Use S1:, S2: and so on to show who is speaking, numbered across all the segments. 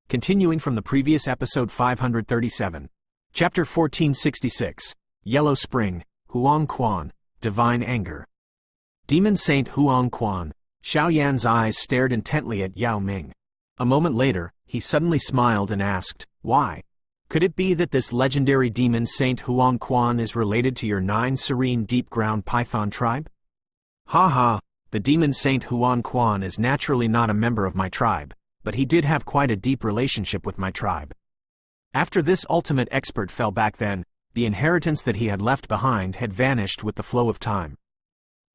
S1: continuing from the previous episode 537. Chapter 1466, Yellow Spring, Huang Quan, Divine Anger. Demon Saint Huang Quan. Xiao Yan's eyes stared intently at Yao Ming. A moment later, he suddenly smiled and asked, "Why? Could it be that this legendary demon Saint Huang Quan is related to your 9 serene deep-ground python tribe?" "Ha ha, the demon Saint Huang Quan is naturally not a member of my tribe, but he did have quite a deep relationship with my tribe. After this ultimate expert fell back then, the inheritance that he had left behind had vanished with the flow of time."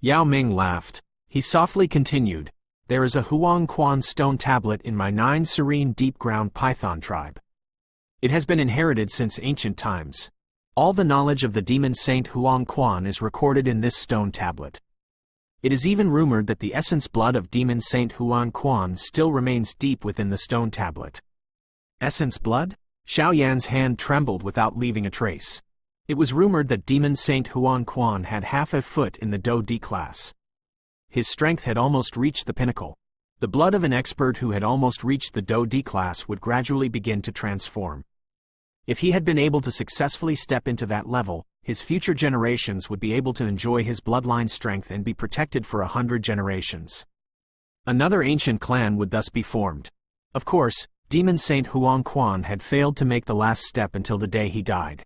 S1: Yao Ming laughed. He softly continued, "There is a Huang Quan stone tablet in my 9 serene deep-ground python tribe. It has been inherited since ancient times. All the knowledge of the demon Saint Huang Quan is recorded in this stone tablet. It is even rumored that the essence blood of demon Saint Huang Quan still remains deep within the stone tablet." Essence blood? Xiao Yan's hand trembled without leaving a trace. It was rumored that demon Saint Huang Quan had half a foot in the Do D class. His strength had almost reached the pinnacle. The blood of an expert who had almost reached the Do D class would gradually begin to transform. If he had been able to successfully step into that level, his future generations would be able to enjoy his bloodline strength and be protected for 100 generations. Another ancient clan would thus be formed. Of course, demon Saint Huang Quan had failed to make the last step until the day he died.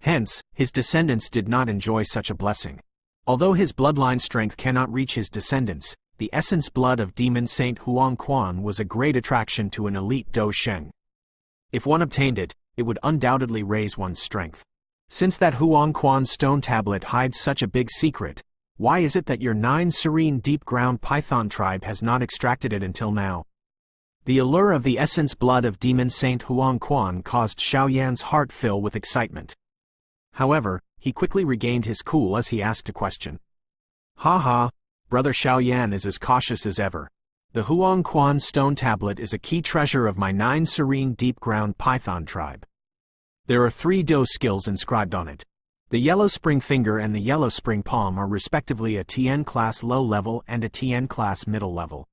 S1: Hence, his descendants did not enjoy such a blessing. Although his bloodline strength cannot reach his descendants, the essence blood of demon Saint Huang Quan was a great attraction to an elite Do Sheng. If one obtained it, it would undoubtedly raise one's strength. Since that Huang Quan stone tablet hides such a big secret, why is it that your 9 serene deep-ground python tribe has not extracted it until now? The allure of the essence blood of demon Saint Huang Quan caused Xiao Yan's heart fill with excitement. However, he quickly regained his cool as he asked a question. "Ha ha, brother Xiao Yan is as cautious as ever. The Huang Quan stone tablet is a key treasure of my 9 serene deep-ground python tribe. There are 3 Do skills inscribed on it. The Yellow Spring Finger and the Yellow Spring Palm are respectively a TN class low level and a TN class middle level.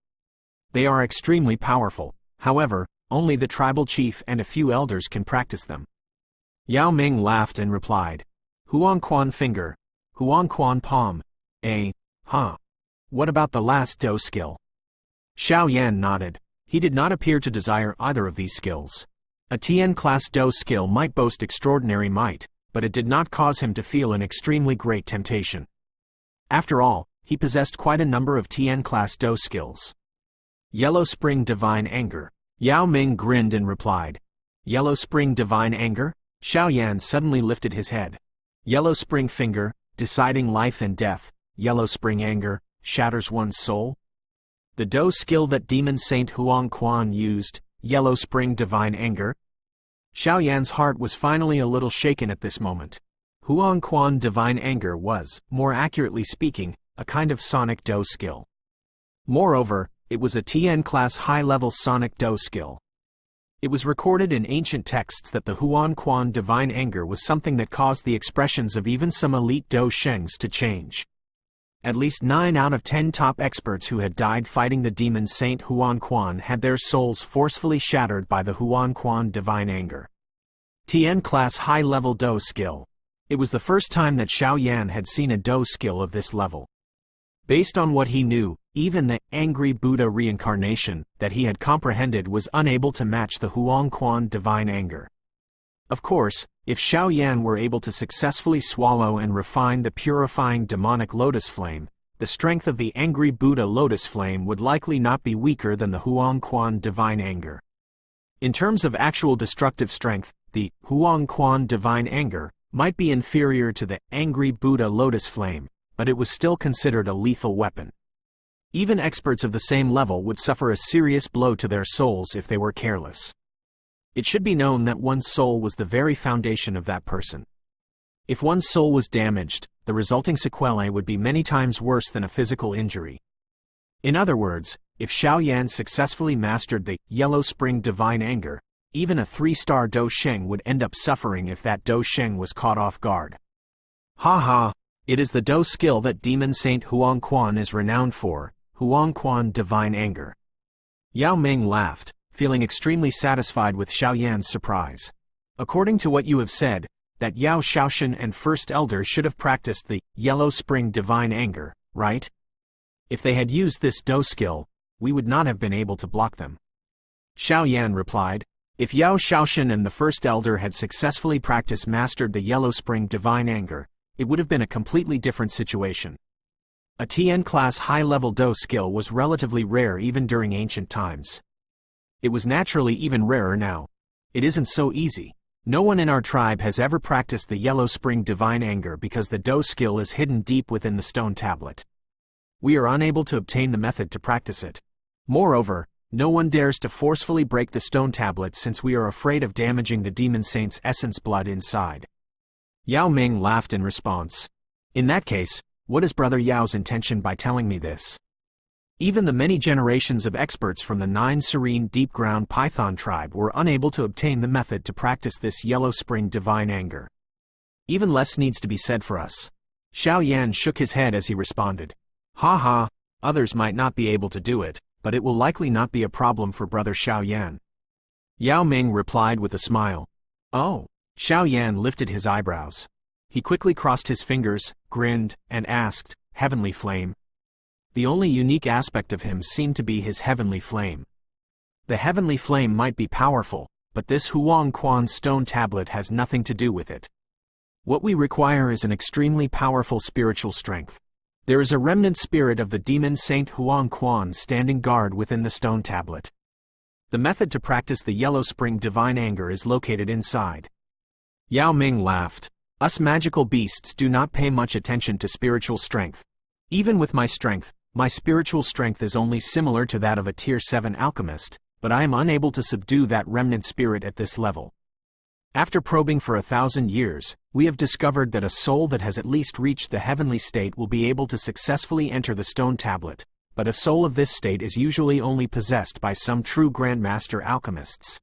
S1: They are extremely powerful, however, only the tribal chief and a few elders can practice them." Yao Ming laughed and replied, "Huang Quan Finger, Huang Quan Palm, huh? What about the last Do skill?" Xiao Yan nodded. He did not appear to desire either of these skills. A TN class Do skill might boast extraordinary might, but it did not cause him to feel an extremely great temptation. After all, he possessed quite a number of TN class Do skills. Yellow Spring Divine Anger. Yao Ming grinned and replied, "Yellow Spring Divine Anger?" Xiao Yan suddenly lifted his head. Yellow Spring Finger, deciding life and death. Yellow Spring Anger, shatters one's soul. The Do skill that demon Saint Huang Quan used, Yellow Spring Divine Anger? Xiao Yan's heart was finally a little shaken at this moment. Huang Quan Divine Anger was, more accurately speaking, a kind of sonic Do skill. Moreover, it was a TN class high-level sonic Do skill. It was recorded in ancient texts that the Huang Quan Divine Anger was something that caused the expressions of even some elite Do Shengs to change. At least 9 out of 10 top experts who had died fighting the demon Saint Huang Quan had their souls forcefully shattered by the Huang Quan Divine Anger. TN class high-level Do skill. It was the first time that Xiao Yan had seen a Do skill of this level. Based on what he knew, even the angry Buddha reincarnation that he had comprehended was unable to match the Huang Quan Divine Anger. Of course, if Xiao Yan were able to successfully swallow and refine the purifying demonic lotus flame, the strength of the angry Buddha lotus flame would likely not be weaker than the Huang Quan Divine Anger. In terms of actual destructive strength, the Huang Quan Divine Anger might be inferior to the angry Buddha lotus flame, but it was still considered a lethal weapon. Even experts of the same level would suffer a serious blow to their souls if they were careless. It should be known that one's soul was the very foundation of that person. If one's soul was damaged, the resulting sequelae would be many times worse than a physical injury. In other words, if Xiao Yan successfully mastered the Yellow Spring Divine Anger, even a 3-star Do Sheng would end up suffering if that Do Sheng was caught off guard. Ha ha, it is the Do skill that demon Saint Huang Quan is renowned for, Huang Quan Divine Anger. Yao Ming laughed. feeling extremely satisfied with Xiaoyan's surprise. According to what you have said, that Yao Shaoshan and First Elder should have practiced the Yellow Spring Divine Anger, right? If they had used this Do skill, we would not have been able to block them. Xiaoyan replied, if Yao Shaoshan and the First Elder had successfully mastered the Yellow Spring Divine Anger, it would have been a completely different situation. A TN-class high-level Do skill was relatively rare even during ancient times. It was naturally even rarer now. It isn't so easy. No one in our tribe has ever practiced the Yellow Spring Divine Anger because the Do skill is hidden deep within the stone tablet. We are unable to obtain the method to practice it. Moreover, no one dares to forcefully break the stone tablet since we are afraid of damaging the demon saint's essence blood inside. Yao Ming laughed in response. In that case, what is Brother Yao's intention by telling me this? Even the many generations of experts from the 9 serene deep-ground Python tribe were unable to obtain the method to practice this Yellow Spring Divine Anger. Even less needs to be said for us. Xiaoyan shook his head as he responded. Ha ha, others might not be able to do it, but it will likely not be a problem for Brother Xiaoyan. Yao Ming replied with a smile. Oh. Xiaoyan lifted his eyebrows. He quickly crossed his fingers, grinned, and asked, Heavenly Flame? The only unique aspect of him seemed to be his heavenly flame. The heavenly flame might be powerful, but this Huang Quan stone tablet has nothing to do with it. What we require is an extremely powerful spiritual strength. There is a remnant spirit of the demon saint Huang Quan standing guard within the stone tablet. The method to practice the Yellow Spring Divine Anger is located inside. Yao Ming laughed. Us magical beasts do not pay much attention to spiritual strength. Even with my spiritual strength is only similar to that of a Tier 7 alchemist, but I am unable to subdue that remnant spirit at this level. After probing for 1,000 years, we have discovered that a soul that has at least reached the heavenly state will be able to successfully enter the stone tablet, but a soul of this state is usually only possessed by some true grandmaster alchemists.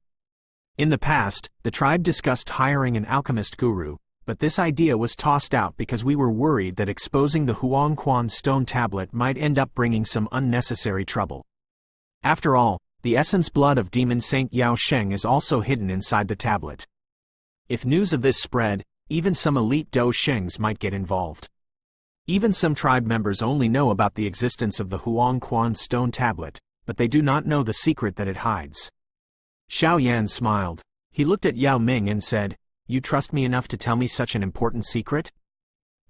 S1: In the past, the tribe discussed hiring an alchemist guru, but this idea was tossed out because we were worried that exposing the Huang Quan stone tablet might end up bringing some unnecessary trouble. After all, the essence blood of demon saint Yao Sheng is also hidden inside the tablet. If news of this spread, even some elite Do Shengs might get involved. Even some tribe members only know about the existence of the Huang Quan stone tablet, but they do not know the secret that it hides. Xiaoyan smiled. He looked at Yao Ming and said, You trust me enough to tell me such an important secret?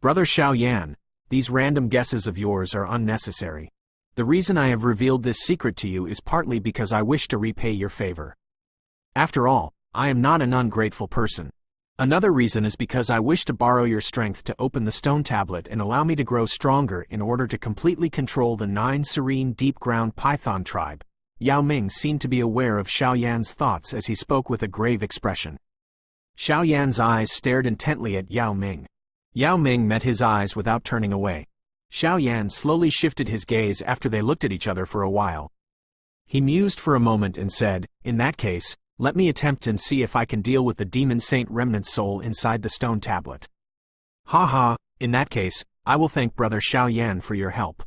S1: Brother Xiaoyan, these random guesses of yours are unnecessary. The reason I have revealed this secret to you is partly because I wish to repay your favor. After all, I am not an ungrateful person. Another reason is because I wish to borrow your strength to open the stone tablet and allow me to grow stronger in order to completely control the 9 serene deep-ground Python tribe. Yao Ming seemed to be aware of Xiaoyan's thoughts as he spoke with a grave expression. Xiaoyan's eyes stared intently at Yao Ming. Yao Ming met his eyes without turning away. Xiaoyan slowly shifted his gaze after they looked at each other for a while. He mused for a moment and said, In that case, let me attempt and see if I can deal with the demon saint remnant soul inside the stone tablet. Ha ha, in that case, I will thank Brother Xiaoyan for your help.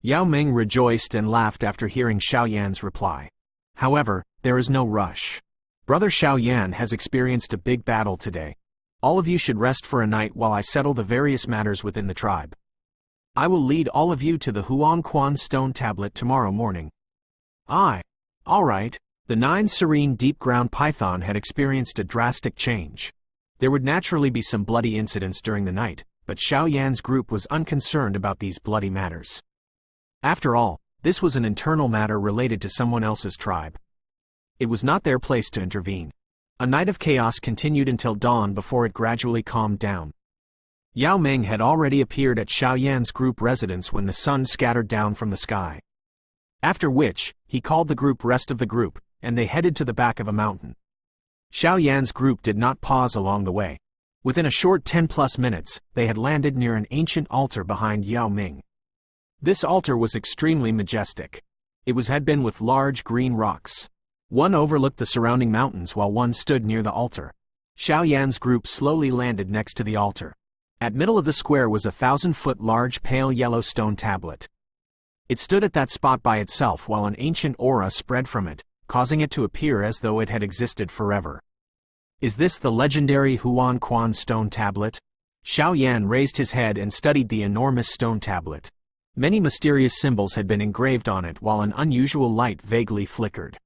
S1: Yao Ming rejoiced and laughed after hearing Xiaoyan's reply. However, there is no rush. Brother Xiaoyan has experienced a big battle today. All of you should rest for a night while I settle the various matters within the tribe. I will lead all of you to the Huang Quan stone tablet tomorrow morning. All right. The 9 serene deep-ground Python had experienced a drastic change. There would naturally be some bloody incidents during the night, but Xiaoyan's group was unconcerned about these bloody matters. After all, this was an internal matter related to someone else's tribe. It was not their place to intervene. A night of chaos continued until dawn before it gradually calmed down. Yao Ming had already appeared at Xiaoyan's group residence when the sun scattered down from the sky. After which, he called the rest of the group, and they headed to the back of a mountain. Xiaoyan's group did not pause along the way. Within a short 10+ minutes, they had landed near an ancient altar behind Yao Ming. This altar was extremely majestic. It had been with large green rocks. One overlooked the surrounding mountains while one stood near the altar. Xiaoyan's group slowly landed next to the altar. At middle of the square was a 1,000-foot large pale yellow stone tablet. It stood at that spot by itself while an ancient aura spread from it, causing it to appear as though it had existed forever. Is this the legendary Huang Quan stone tablet? Xiao Yan raised his head and studied the enormous stone tablet. Many mysterious symbols had been engraved on it while an unusual light vaguely flickered.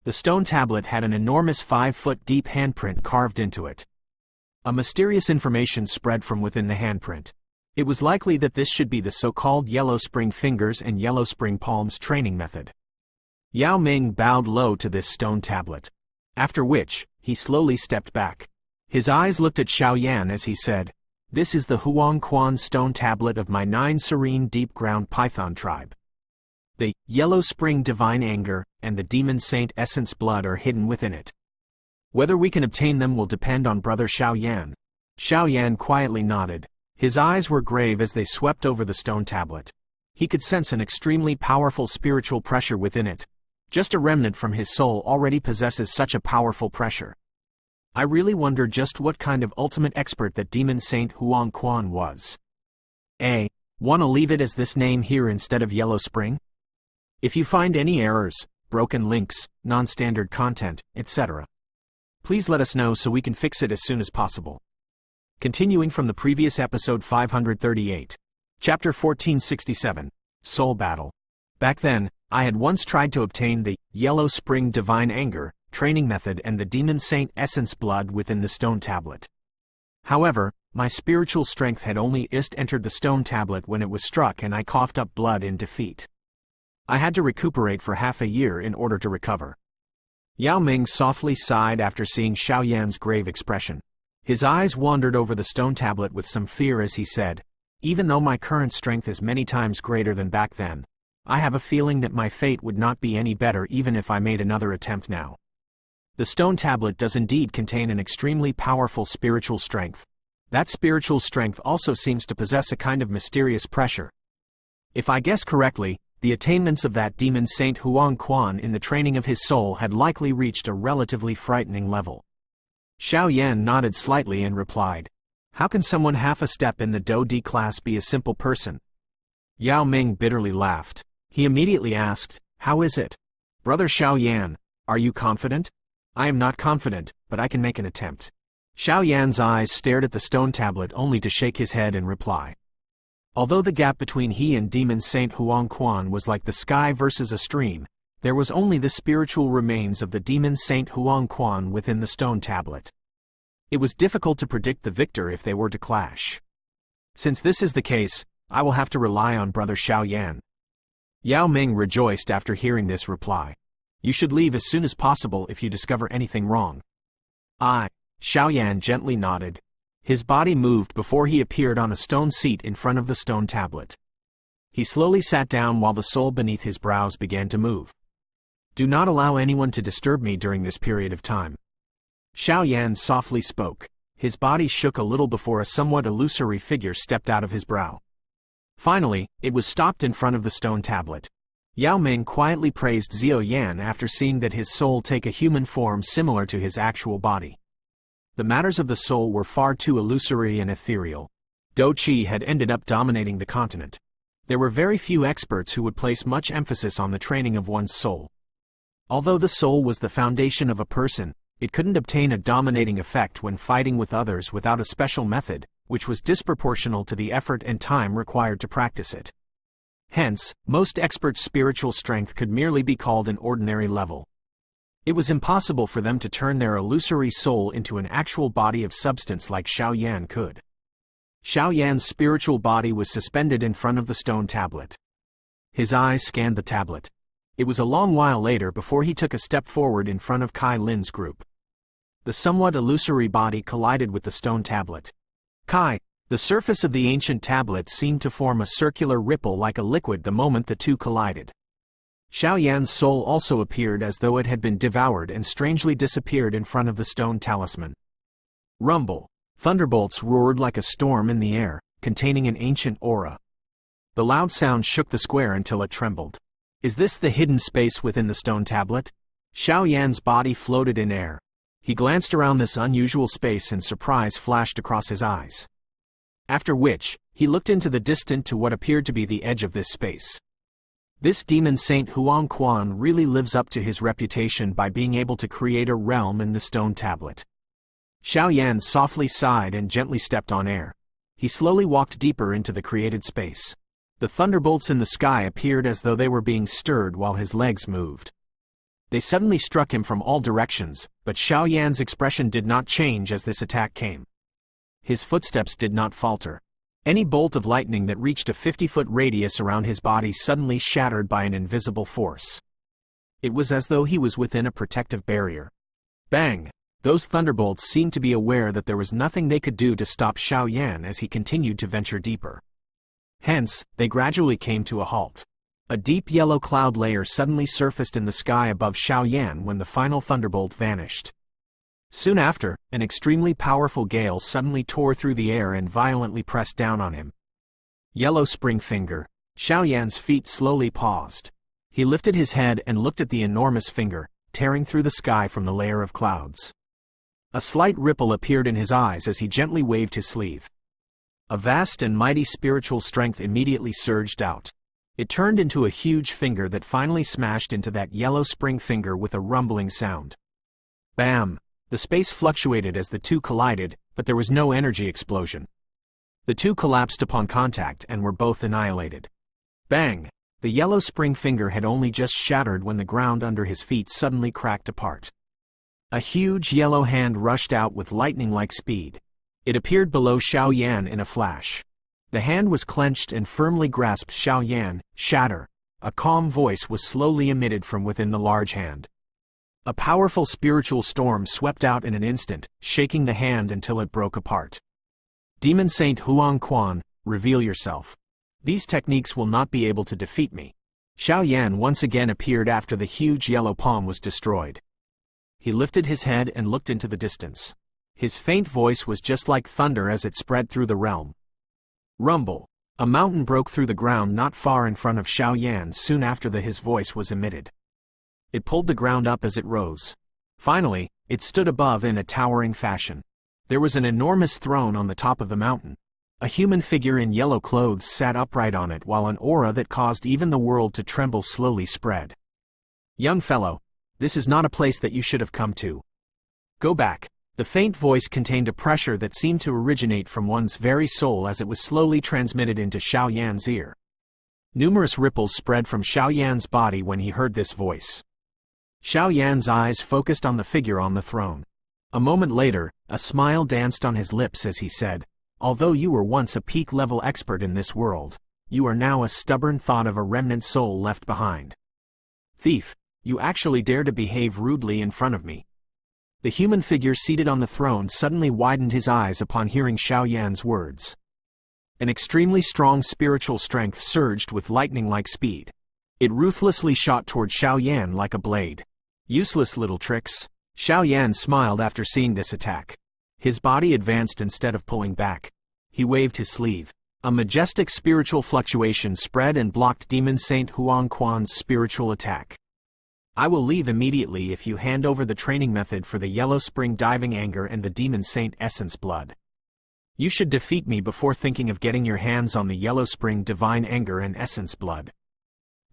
S1: The stone tablet had an enormous 5-foot-deep handprint carved into it. A mysterious information spread from within the handprint. It was likely that this should be the so-called Yellow Spring Fingers and Yellow Spring Palms training method. Yao Ming bowed low to this stone tablet. After which, he slowly stepped back. His eyes looked at Xiao Yan as he said, "This is the Huang Quan stone tablet of my 9 serene deep-ground python tribe. The Yellow Spring Divine Anger and the Demon Saint Essence Blood are hidden within it. Whether we can obtain them will depend on Brother Xiao Yan." Xiao Yan quietly nodded. His eyes were grave as they swept over the stone tablet. He could sense an extremely powerful spiritual pressure within it. Just a remnant from his soul already possesses such a powerful pressure. I really wonder just what kind of ultimate expert that Demon Saint Huang Quan was. Wanna leave it as this name here instead of Yellow Spring? If you find any errors, broken links, non-standard content, etc., please let us know so we can fix it as soon as possible. Continuing from the previous episode 538. Chapter 1467. Soul Battle. Back then, I had once tried to obtain the Yellow Spring Divine Anger training method and the Demon Saint Essence Blood within the stone tablet. However, my spiritual strength had only just entered the stone tablet when it was struck and I coughed up blood in defeat. I had to recuperate for half a year in order to recover. Yao Ming softly sighed after seeing Xiao Yan's grave expression. His eyes wandered over the stone tablet with some fear as he said, "Even though my current strength is many times greater than back then, I have a feeling that my fate would not be any better even if I made another attempt now." The stone tablet does indeed contain an extremely powerful spiritual strength. That spiritual strength also seems to possess a kind of mysterious pressure. If I guess correctly, the attainments of that Demon Saint Huang Quan in the training of his soul had likely reached a relatively frightening level. Xiao Yan nodded slightly and replied, "How can someone half a step in the Do D class be a simple person?" Yao Ming bitterly laughed. He immediately asked, "How is it? Brother Xiao Yan, are you confident?" "I am not confident, but I can make an attempt." Xiao Yan's eyes stared at the stone tablet only to shake his head and reply. Although the gap between he and Demon Saint Huang Quan was like the sky versus a stream, there was only the spiritual remains of the Demon Saint Huang Quan within the stone tablet. It was difficult to predict the victor if they were to clash. Since this is the case, I will have to rely on Brother Xiao Yan. Yao Ming rejoiced after hearing this reply. "You should leave as soon as possible if you discover anything wrong." Xiao Yan gently nodded. His body moved before he appeared on a stone seat in front of the stone tablet. He slowly sat down while the soul beneath his brows began to move. "Do not allow anyone to disturb me during this period of time." Xiao Yan softly spoke. His body shook a little before a somewhat illusory figure stepped out of his brow. Finally, it was stopped in front of the stone tablet. Yao Ming quietly praised Xiao Yan after seeing that his soul take a human form similar to his actual body. The matters of the soul were far too illusory and ethereal. Do Qi had ended up dominating the continent. There were very few experts who would place much emphasis on the training of one's soul. Although the soul was the foundation of a person, it couldn't obtain a dominating effect when fighting with others without a special method, which was disproportional to the effort and time required to practice it. Hence, most experts' spiritual strength could merely be called an ordinary level. It was impossible for them to turn their illusory soul into an actual body of substance like Xiao Yan could. Xiao Yan's spiritual body was suspended in front of the stone tablet. His eyes scanned the tablet. It was a long while later before he took a step forward in front of Kai Lin's group. The somewhat illusory body collided with the stone tablet. "Kai." The surface of the ancient tablet seemed to form a circular ripple like a liquid the moment the two collided. Xiao Yan's soul also appeared as though it had been devoured and strangely disappeared in front of the stone talisman. Rumble. Thunderbolts roared like a storm in the air, containing an ancient aura. The loud sound shook the square until it trembled. Is this the hidden space within the stone tablet? Xiao Yan's body floated in air. He glanced around this unusual space and surprise flashed across his eyes. After which, he looked into the distant to what appeared to be the edge of this space. This demon saint Huang Quan really lives up to his reputation by being able to create a realm in the stone tablet. Xiao Yan softly sighed and gently stepped on air. He slowly walked deeper into the created space. The thunderbolts in the sky appeared as though they were being stirred while his legs moved. They suddenly struck him from all directions, but Xiao Yan's expression did not change as this attack came. His footsteps did not falter. Any bolt of lightning that reached a 50-foot radius around his body suddenly shattered by an invisible force. It was as though he was within a protective barrier. Bang! Those thunderbolts seemed to be aware that there was nothing they could do to stop Xiao Yan as he continued to venture deeper. Hence, they gradually came to a halt. A deep yellow cloud layer suddenly surfaced in the sky above Xiao Yan when the final thunderbolt vanished. Soon after, an extremely powerful gale suddenly tore through the air and violently pressed down on him. Yellow spring finger. Xiao Yan's feet slowly paused. He lifted his head and looked at the enormous finger, tearing through the sky from the layer of clouds. A slight ripple appeared in his eyes as he gently waved his sleeve. A vast and mighty spiritual strength immediately surged out. It turned into a huge finger that finally smashed into that yellow spring finger with a rumbling sound. Bam! The space fluctuated as the two collided, but there was no energy explosion. The two collapsed upon contact and were both annihilated. Bang! The yellow spring finger had only just shattered when the ground under his feet suddenly cracked apart. A huge yellow hand rushed out with lightning-like speed. It appeared below Xiao Yan in a flash. The hand was clenched and firmly grasped Xiao Yan. Shatter! A calm voice was slowly emitted from within the large hand. A powerful spiritual storm swept out in an instant, shaking the hand until it broke apart. Demon Saint Huang Quan, reveal yourself. These techniques will not be able to defeat me. Xiao Yan once again appeared after the huge yellow palm was destroyed. He lifted his head and looked into the distance. His faint voice was just like thunder as it spread through the realm. Rumble! A mountain broke through the ground not far in front of Xiao Yan soon after his voice was emitted. It pulled the ground up as it rose. Finally, it stood above in a towering fashion. There was an enormous throne on the top of the mountain. A human figure in yellow clothes sat upright on it while an aura that caused even the world to tremble slowly spread. Young fellow, this is not a place that you should have come to. Go back. The faint voice contained a pressure that seemed to originate from one's very soul as it was slowly transmitted into Xiao Yan's ear. Numerous ripples spread from Xiao Yan's body when he heard this voice. Xiao Yan's eyes focused on the figure on the throne. A moment later, a smile danced on his lips as he said, "Although you were once a peak-level expert in this world, you are now a stubborn thought of a remnant soul left behind. Thief, you actually dare to behave rudely in front of me." The human figure seated on the throne suddenly widened his eyes upon hearing Xiao Yan's words. An extremely strong spiritual strength surged with lightning-like speed. It ruthlessly shot toward Xiao Yan like a blade. Useless little tricks. Xiao Yan smiled after seeing this attack. His body advanced instead of pulling back. He waved his sleeve. A majestic spiritual fluctuation spread and blocked Demon Saint Huang Quan's spiritual attack. I will leave immediately if you hand over the training method for the Yellow Spring Diving Anger and the Demon Saint Essence Blood. You should defeat me before thinking of getting your hands on the Yellow Spring Divine Anger and Essence Blood.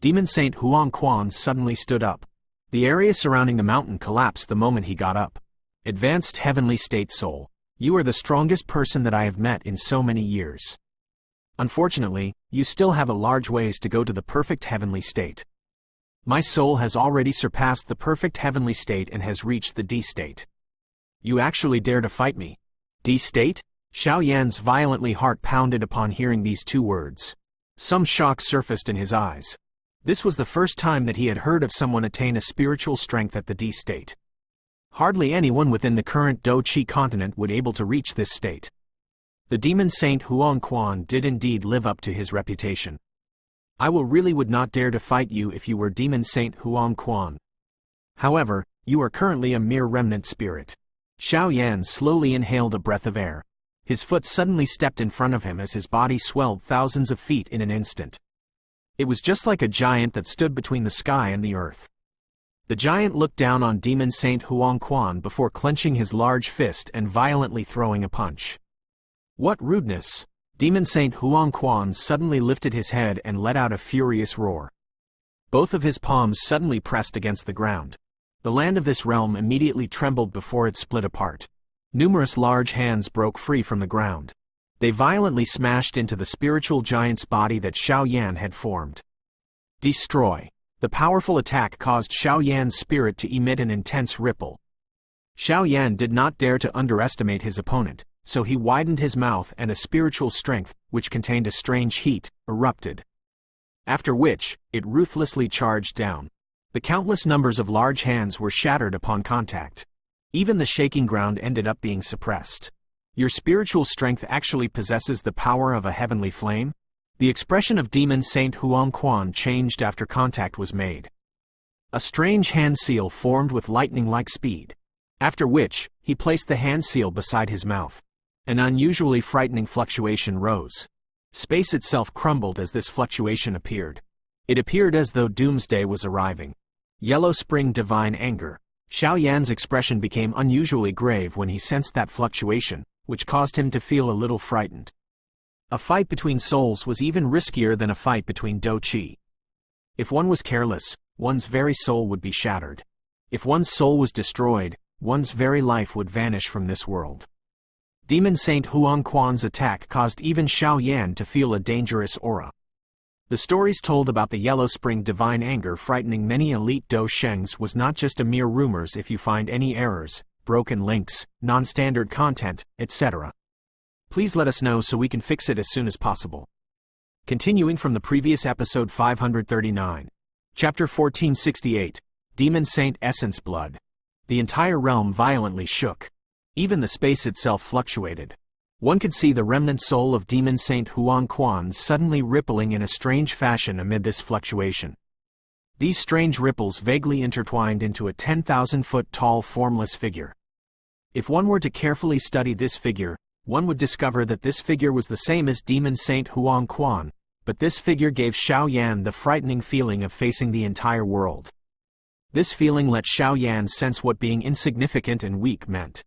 S1: Demon Saint Huang Quan suddenly stood up. The area surrounding the mountain collapsed the moment he got up. Advanced Heavenly State Soul, you are the strongest person that I have met in so many years. Unfortunately, you still have a large ways to go to the perfect heavenly state. My soul has already surpassed the perfect heavenly state and has reached the D state. You actually dare to fight me? D state? Xiao Yan's violently heart pounded upon hearing these two words. Some shock surfaced in his eyes. This was the first time that he had heard of someone attain a spiritual strength at the D state. Hardly anyone within the current Do Chi continent would able to reach this state. The Demon Saint Huang Quan did indeed live up to his reputation. I really would not dare to fight you if you were Demon Saint Huang Quan. However, you are currently a mere remnant spirit. Xiao Yan slowly inhaled a breath of air. His foot suddenly stepped in front of him as his body swelled thousands of feet in an instant. It was just like a giant that stood between the sky and the earth. The giant looked down on Demon Saint Huang Quan before clenching his large fist and violently throwing a punch. What rudeness! Demon Saint Huang Quan suddenly lifted his head and let out a furious roar. Both of his palms suddenly pressed against the ground. The land of this realm immediately trembled before it split apart. Numerous large hands broke free from the ground. They violently smashed into the spiritual giant's body that Xiao Yan had formed. Destroy. The powerful attack caused Xiao Yan's spirit to emit an intense ripple. Xiao Yan did not dare to underestimate his opponent, so he widened his mouth and a spiritual strength, which contained a strange heat, erupted. After which, it ruthlessly charged down. The countless numbers of large hands were shattered upon contact. Even the shaking ground ended up being suppressed. Your spiritual strength actually possesses the power of a heavenly flame? The expression of Demon Saint Huang Quan changed after contact was made. A strange hand seal formed with lightning-like speed. After which, he placed the hand seal beside his mouth. An unusually frightening fluctuation rose. Space itself crumbled as this fluctuation appeared. It appeared as though doomsday was arriving. Yellow Spring Divine Anger. Xiao Yan's expression became unusually grave when he sensed that fluctuation, which caused him to feel a little frightened. A fight between souls was even riskier than a fight between Do Qi. If one was careless, one's very soul would be shattered. If one's soul was destroyed, one's very life would vanish from this world. Demon Saint Huang Quan's attack caused even Xiao Yan to feel a dangerous aura. The stories told about the Yellow Spring Divine Anger frightening many elite Do Shengs was not just a mere rumors. If you find any errors, broken links, non-standard content, etc., please let us know so we can fix it as soon as possible. Continuing from the previous episode 539. Chapter 1468, Demon Saint Essence Blood. The entire realm violently shook. Even the space itself fluctuated. One could see the remnant soul of Demon Saint Huang Quan suddenly rippling in a strange fashion amid this fluctuation. These strange ripples vaguely intertwined into a 10,000-foot tall formless figure. If one were to carefully study this figure, one would discover that this figure was the same as Demon Saint Huang Quan, but this figure gave Xiao Yan the frightening feeling of facing the entire world. This feeling let Xiao Yan sense what being insignificant and weak meant.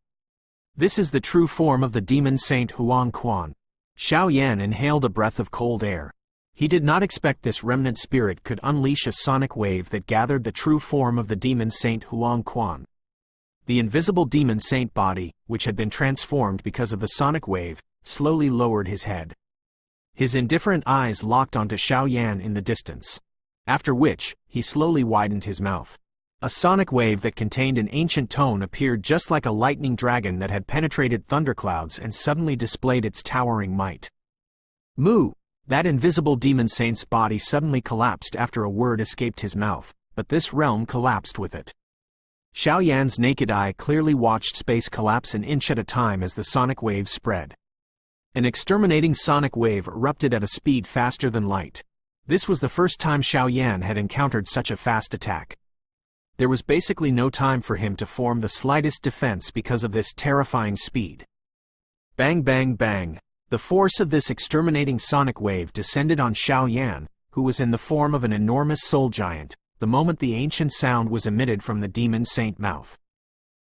S1: This is the true form of the Demon Saint Huang Quan. Xiao Yan inhaled a breath of cold air. He did not expect this remnant spirit could unleash a sonic wave that gathered the true form of the Demon Saint Huang Quan. The invisible Demon Saint body, which had been transformed because of the sonic wave, slowly lowered his head. His indifferent eyes locked onto Xiao Yan in the distance. After which, he slowly widened his mouth. A sonic wave that contained an ancient tone appeared just like a lightning dragon that had penetrated thunderclouds and suddenly displayed its towering might. Moo! That invisible Demon Saint's body suddenly collapsed after a word escaped his mouth, but this realm collapsed with it. Xiao Yan's naked eye clearly watched space collapse an inch at a time as the sonic wave spread. An exterminating sonic wave erupted at a speed faster than light. This was the first time Xiao Yan had encountered such a fast attack. There was basically no time for him to form the slightest defense because of this terrifying speed. Bang bang bang! The force of this exterminating sonic wave descended on Xiao Yan, who was in the form of an enormous soul giant, the moment the ancient sound was emitted from the Demon Saint mouth.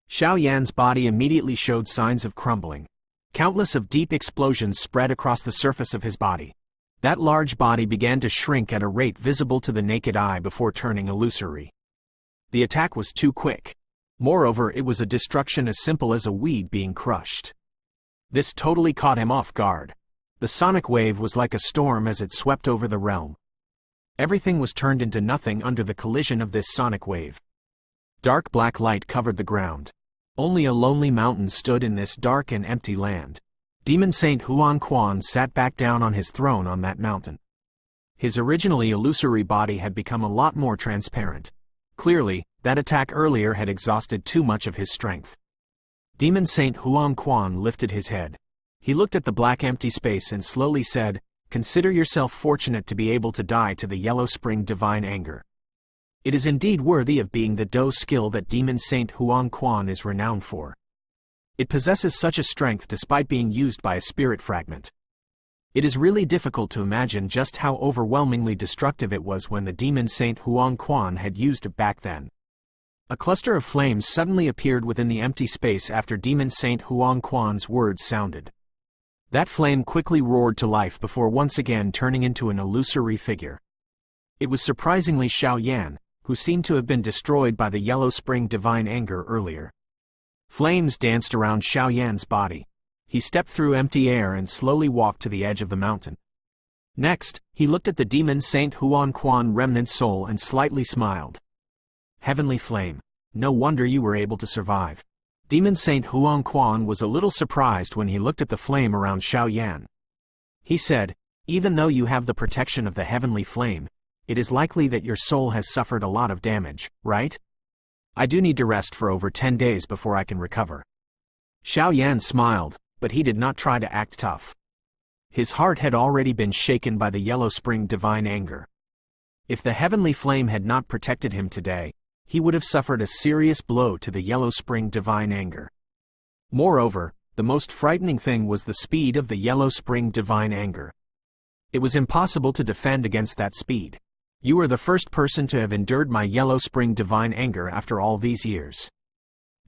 S1: Xiao Yan's body immediately showed signs of crumbling. Countless of deep explosions spread across the surface of his body. That large body began to shrink at a rate visible to the naked eye before turning illusory. The attack was too quick. Moreover, it was a destruction as simple as a weed being crushed. This totally caught him off guard. The sonic wave was like a storm as it swept over the realm. Everything was turned into nothing under the collision of this sonic wave. Dark black light covered the ground. Only a lonely mountain stood in this dark and empty land. Demon Saint Huang Quan sat back down on his throne on that mountain. His originally illusory body had become a lot more transparent. Clearly, that attack earlier had exhausted too much of his strength. Demon Saint Huang Quan lifted his head. He looked at the black empty space and slowly said, "Consider yourself fortunate to be able to die to the Yellow Spring Divine Anger. It is indeed worthy of being the Do skill that Demon Saint Huang Quan is renowned for. It possesses such a strength despite being used by a spirit fragment. It is really difficult to imagine just how overwhelmingly destructive it was when the Demon Saint Huang Quan had used it back then." A cluster of flames suddenly appeared within the empty space after Demon Saint Huang Quan's words sounded. That flame quickly roared to life before once again turning into an illusory figure. It was surprisingly Xiao Yan, who seemed to have been destroyed by the Yellow Spring Divine Anger earlier. Flames danced around Xiao Yan's body. He stepped through empty air and slowly walked to the edge of the mountain. Next, he looked at the demon Saint Huang Quan remnant soul and slightly smiled. Heavenly Flame, no wonder you were able to survive. Demon Saint Huang Quan was a little surprised when he looked at the flame around Xiao Yan. He said, even though you have the protection of the Heavenly Flame, it is likely that your soul has suffered a lot of damage, right? I do need to rest for over 10 days before I can recover. Xiao Yan smiled, but he did not try to act tough. His heart had already been shaken by the Yellow Spring Divine Anger. If the Heavenly Flame had not protected him today, he would have suffered a serious blow to the Yellow Spring Divine Anger. Moreover, the most frightening thing was the speed of the Yellow Spring Divine Anger. It was impossible to defend against that speed. You are the first person to have endured my Yellow Spring Divine Anger after all these years.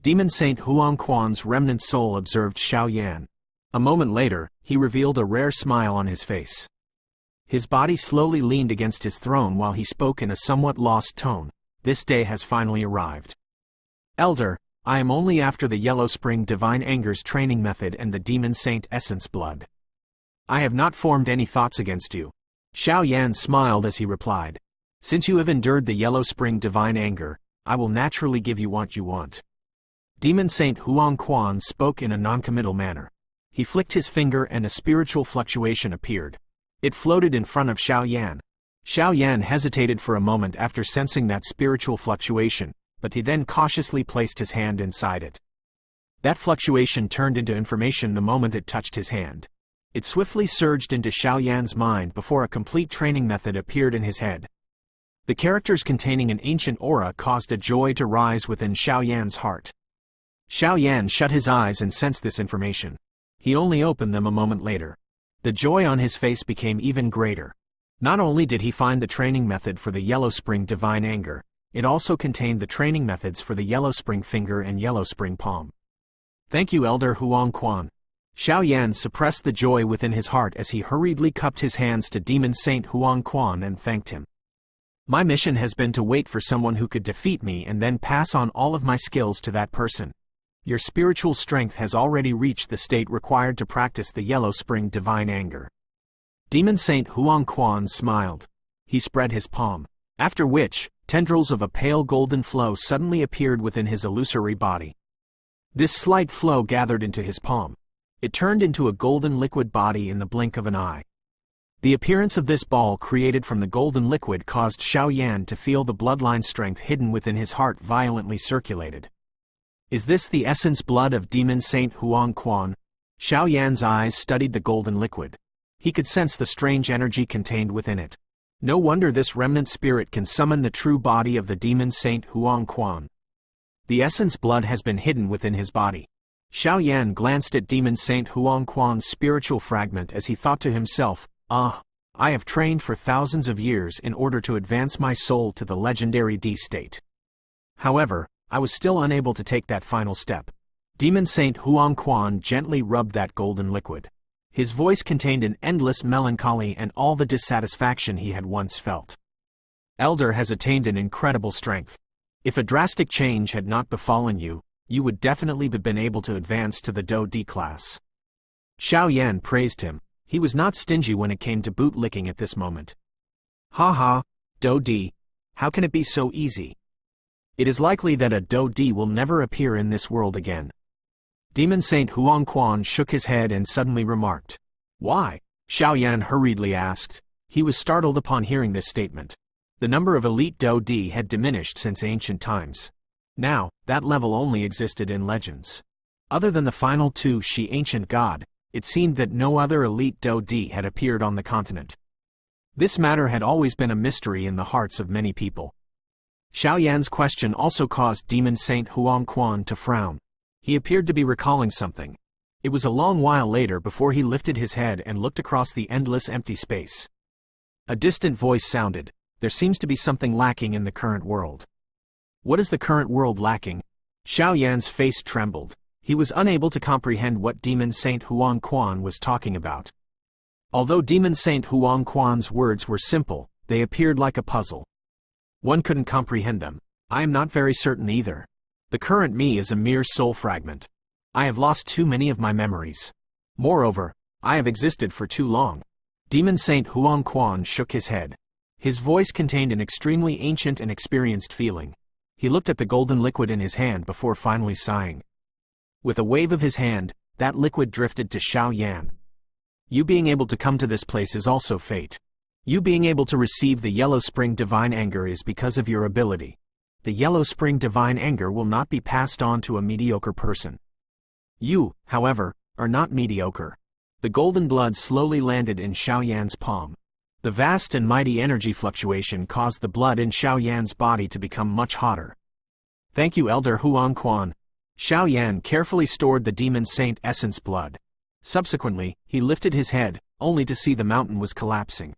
S1: Demon Saint Huang Quan's remnant soul observed Xiao Yan. A moment later, he revealed a rare smile on his face. His body slowly leaned against his throne while he spoke in a somewhat lost tone. This day has finally arrived. Elder, I am only after the Yellow Spring Divine Anger's training method and the Demon Saint Essence blood. I have not formed any thoughts against you. Xiao Yan smiled as he replied. Since you have endured the Yellow Spring Divine Anger, I will naturally give you what you want. Demon Saint Huang Quan spoke in a noncommittal manner. He flicked his finger and a spiritual fluctuation appeared. It floated in front of Xiao Yan. Xiao Yan hesitated for a moment after sensing that spiritual fluctuation, but he then cautiously placed his hand inside it. That fluctuation turned into information the moment it touched his hand. It swiftly surged into Xiao Yan's mind before a complete training method appeared in his head. The characters containing an ancient aura caused a joy to rise within Xiao Yan's heart. Xiao Yan shut his eyes and sensed this information. He only opened them a moment later. The joy on his face became even greater. Not only did he find the training method for the Yellow Spring Divine Anger, it also contained the training methods for the Yellow Spring Finger and Yellow Spring Palm. Thank you, Elder Huang Quan. Xiao Yan suppressed the joy within his heart as he hurriedly cupped his hands to Demon Saint Huang Quan and thanked him. My mission has been to wait for someone who could defeat me and then pass on all of my skills to that person. Your spiritual strength has already reached the state required to practice the Yellow Spring Divine Anger. Demon Saint Huang Quan smiled. He spread his palm. After which, tendrils of a pale golden flow suddenly appeared within his illusory body. This slight flow gathered into his palm. It turned into a golden liquid body in the blink of an eye. The appearance of this ball created from the golden liquid caused Xiao Yan to feel the bloodline strength hidden within his heart violently circulated. Is this the essence blood of Demon Saint Huang Quan? Xiao Yan's eyes studied the golden liquid. He could sense the strange energy contained within it. No wonder this remnant spirit can summon the true body of the Demon Saint Huang Quan. The essence blood has been hidden within his body. Xiao Yan glanced at Demon Saint Huang Quan's spiritual fragment as he thought to himself, I have trained for thousands of years in order to advance my soul to the legendary D state. However, I was still unable to take that final step. Demon Saint Huang Quan gently rubbed that golden liquid. His voice contained an endless melancholy and all the dissatisfaction he had once felt. Elder has attained an incredible strength. If a drastic change had not befallen you, you would definitely have been able to advance to the Do D class. Xiao Yan praised him. He was not stingy when it came to bootlicking at this moment. Ha ha, Do D. How can it be so easy? It is likely that a Do D will never appear in this world again. Demon Saint Huang Quan shook his head and suddenly remarked. Why? Xiao Yan hurriedly asked. He was startled upon hearing this statement. The number of elite Do D had diminished since ancient times. Now, that level only existed in legends. Other than the final two Shi ancient god, it seemed that no other elite Do D had appeared on the continent. This matter had always been a mystery in the hearts of many people. Xiao Yan's question also caused Demon Saint Huang Quan to frown. He appeared to be recalling something. It was a long while later before he lifted his head and looked across the endless empty space. A distant voice sounded. There seems to be something lacking in the current world. What is the current world lacking? Xiao Yan's face trembled. He was unable to comprehend what Demon Saint Huang Quan was talking about. Although Demon Saint Huang Quan's words were simple, They appeared like a puzzle. One couldn't comprehend them. I am not very certain either. The current me is a mere soul fragment. I have lost too many of my memories. Moreover, I have existed for too long. Demon Saint Huang Quan shook his head. His voice contained an extremely ancient and experienced feeling. He looked at the golden liquid in his hand before finally sighing. With a wave of his hand, that liquid drifted to Xiaoyan. You being able to come to this place is also fate. You being able to receive the Yellow Spring Divine Anger is because of your ability. The Yellow Spring Divine Anger will not be passed on to a mediocre person. You, however, are not mediocre. The golden blood slowly landed in Xiaoyan's palm. The vast and mighty energy fluctuation caused the blood in Xiaoyan's body to become much hotter. Thank you, Elder Huang Quan. Xiaoyan carefully stored the Demon Saint essence blood. Subsequently, he lifted his head, only to see the mountain was collapsing.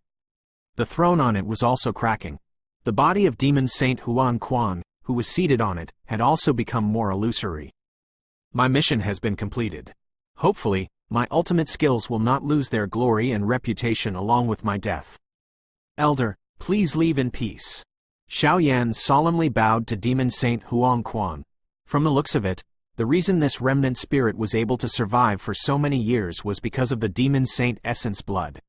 S1: The throne on it was also cracking. The body of Demon Saint Huang Quan, who was seated on it, had also become more illusory. My mission has been completed. Hopefully, my ultimate skills will not lose their glory and reputation along with my death. Elder, please leave in peace. Xiaoyan solemnly bowed to Demon Saint Huang Quan. From the looks of it, the reason this remnant spirit was able to survive for so many years was because of the Demon Saint essence blood.